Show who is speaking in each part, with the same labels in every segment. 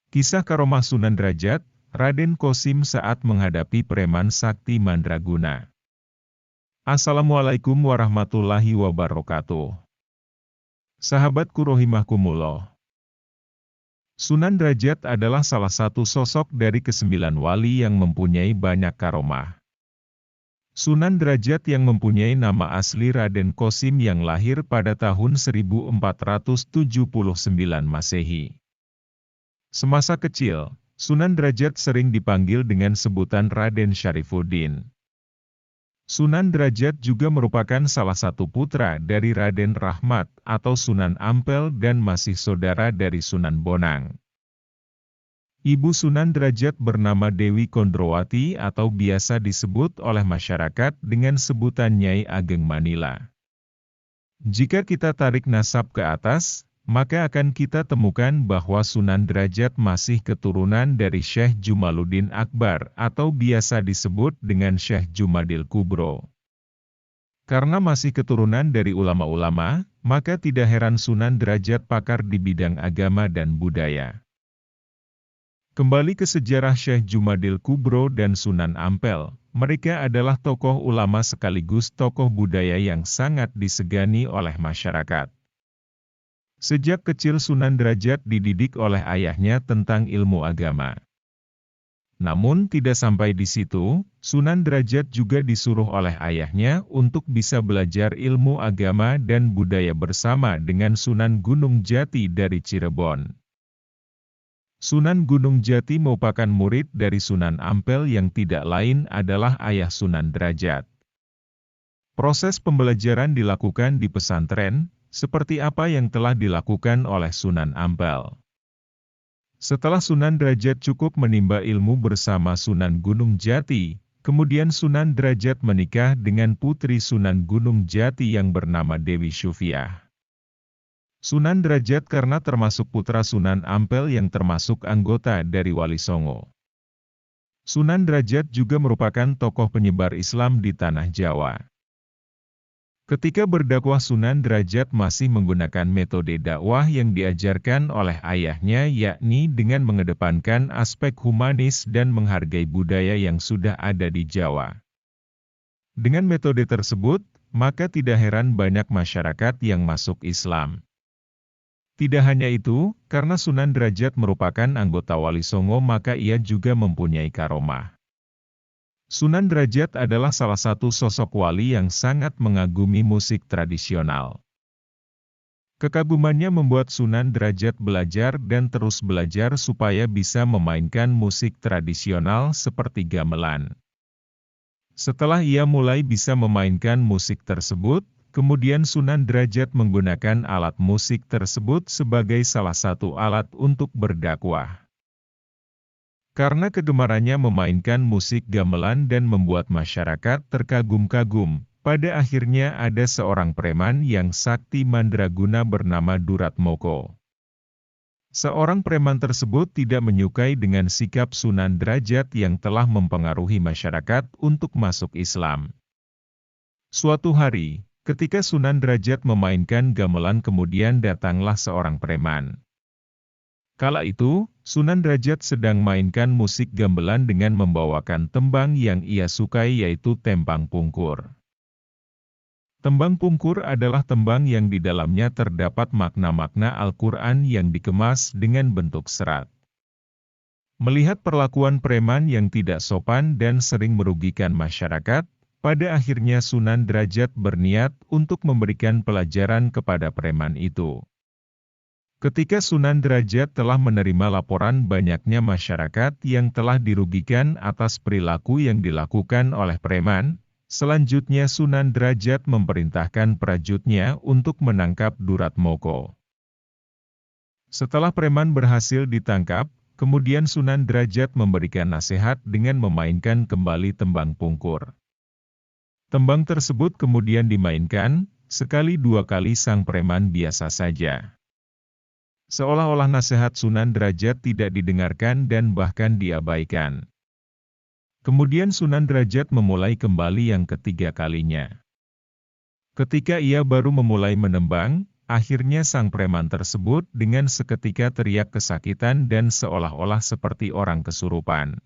Speaker 1: Kisah Karomah Sunan Derajat, Raden Kosim saat menghadapi preman sakti mandraguna. Assalamualaikum warahmatullahi wabarakatuh. Sahabatku rohimahkumullah. Sunan Derajat adalah salah satu sosok dari ke-9 wali yang mempunyai banyak karomah. Sunan Derajat yang mempunyai nama asli Raden Kosim yang lahir pada tahun 1479 Masehi. Semasa kecil, Sunan Derajat sering dipanggil dengan sebutan Raden Syarifuddin. Sunan Derajat juga merupakan salah satu putra dari Raden Rahmat atau Sunan Ampel dan masih saudara dari Sunan Bonang. Ibu Sunan Derajat bernama Dewi Kondrowati atau biasa disebut oleh masyarakat dengan sebutan Nyai Ageng Manila. Jika kita tarik nasab ke atas, maka akan kita temukan bahwa Sunan Derajat masih keturunan dari Syekh Jumaluddin Akbar atau biasa disebut dengan Syekh Jumadil Kubro. Karena masih keturunan dari ulama-ulama, maka tidak heran Sunan Derajat pakar di bidang agama dan budaya. Kembali ke sejarah Syekh Jumadil Kubro dan Sunan Ampel, mereka adalah tokoh ulama sekaligus tokoh budaya yang sangat disegani oleh masyarakat. Sejak kecil Sunan Derajat dididik oleh ayahnya tentang ilmu agama. Namun tidak sampai di situ, Sunan Derajat juga disuruh oleh ayahnya untuk bisa belajar ilmu agama dan budaya bersama dengan Sunan Gunung Jati dari Cirebon. Sunan Gunung Jati merupakan murid dari Sunan Ampel yang tidak lain adalah ayah Sunan Derajat. Proses pembelajaran dilakukan di pesantren, seperti apa yang telah dilakukan oleh Sunan Ampel. Setelah Sunan Derajat cukup menimba ilmu bersama Sunan Gunung Jati, kemudian Sunan Derajat menikah dengan putri Sunan Gunung Jati yang bernama Dewi Syufiah. Sunan Derajat karena termasuk putra Sunan Ampel yang termasuk anggota dari Wali Songo. Sunan Derajat juga merupakan tokoh penyebar Islam di Tanah Jawa. Ketika berdakwah Sunan Derajat masih menggunakan metode dakwah yang diajarkan oleh ayahnya yakni dengan mengedepankan aspek humanis dan menghargai budaya yang sudah ada di Jawa. Dengan metode tersebut, maka tidak heran banyak masyarakat yang masuk Islam. Tidak hanya itu, karena Sunan Derajat merupakan anggota Wali Songo maka ia juga mempunyai karomah. Sunan Derajat adalah salah satu sosok wali yang sangat mengagumi musik tradisional. Kekagumannya membuat Sunan Derajat belajar dan terus belajar supaya bisa memainkan musik tradisional seperti gamelan. Setelah ia mulai bisa memainkan musik tersebut, kemudian Sunan Derajat menggunakan alat musik tersebut sebagai salah satu alat untuk berdakwah. Karena kegemarannya memainkan musik gamelan dan membuat masyarakat terkagum-kagum, pada akhirnya ada seorang preman yang sakti mandraguna bernama Duratmoko. Seorang preman tersebut tidak menyukai dengan sikap Sunan Derajat yang telah mempengaruhi masyarakat untuk masuk Islam. Suatu hari, ketika Sunan Derajat memainkan gamelan kemudian datanglah seorang preman. Kala itu, Sunan Derajat sedang mainkan musik gamelan dengan membawakan tembang yang ia sukai yaitu tembang pungkur. Tembang pungkur adalah tembang yang di dalamnya terdapat makna-makna Al-Quran yang dikemas dengan bentuk serat. Melihat perlakuan preman yang tidak sopan dan sering merugikan masyarakat, pada akhirnya Sunan Derajat berniat untuk memberikan pelajaran kepada preman itu. Ketika Sunan Derajat telah menerima laporan banyaknya masyarakat yang telah dirugikan atas perilaku yang dilakukan oleh preman, selanjutnya Sunan Derajat memerintahkan prajuritnya untuk menangkap Duratmoko. Setelah preman berhasil ditangkap, kemudian Sunan Derajat memberikan nasihat dengan memainkan kembali tembang pungkur. Tembang tersebut kemudian dimainkan, sekali dua kali sang preman biasa saja. Seolah-olah nasihat Sunan Derajat tidak didengarkan dan bahkan diabaikan. Kemudian Sunan Derajat memulai kembali yang ketiga kalinya. Ketika ia baru memulai menembang, Akhirnya sang preman tersebut dengan seketika teriak kesakitan dan seolah-olah seperti orang kesurupan.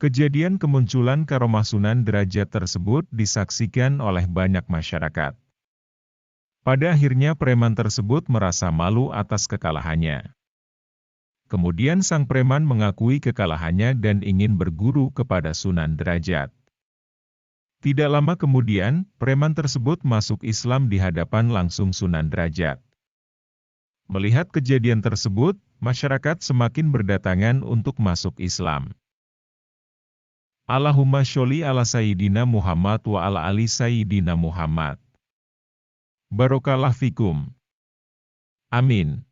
Speaker 1: Kejadian kemunculan karomah Sunan Derajat tersebut disaksikan oleh banyak masyarakat. Pada akhirnya preman tersebut merasa malu atas kekalahannya. Kemudian sang preman mengakui kekalahannya dan ingin berguru kepada Sunan Derajat. Tidak lama kemudian, preman tersebut masuk Islam di hadapan langsung Sunan Derajat. Melihat kejadian tersebut, masyarakat semakin berdatangan untuk masuk Islam. Allahumma sholli ala Sayyidina Muhammad wa ala ali Sayyidina Muhammad. Barokallah fikum. Amin.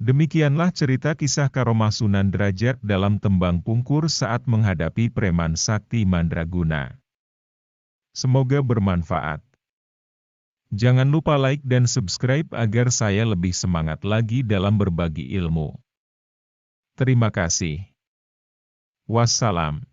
Speaker 1: Demikianlah cerita kisah karomah Sunan Derajat dalam tembang Pungkur saat menghadapi preman sakti mandraguna. Semoga bermanfaat. Jangan lupa like dan subscribe agar saya lebih semangat lagi dalam berbagi ilmu. Terima kasih. Wassalam.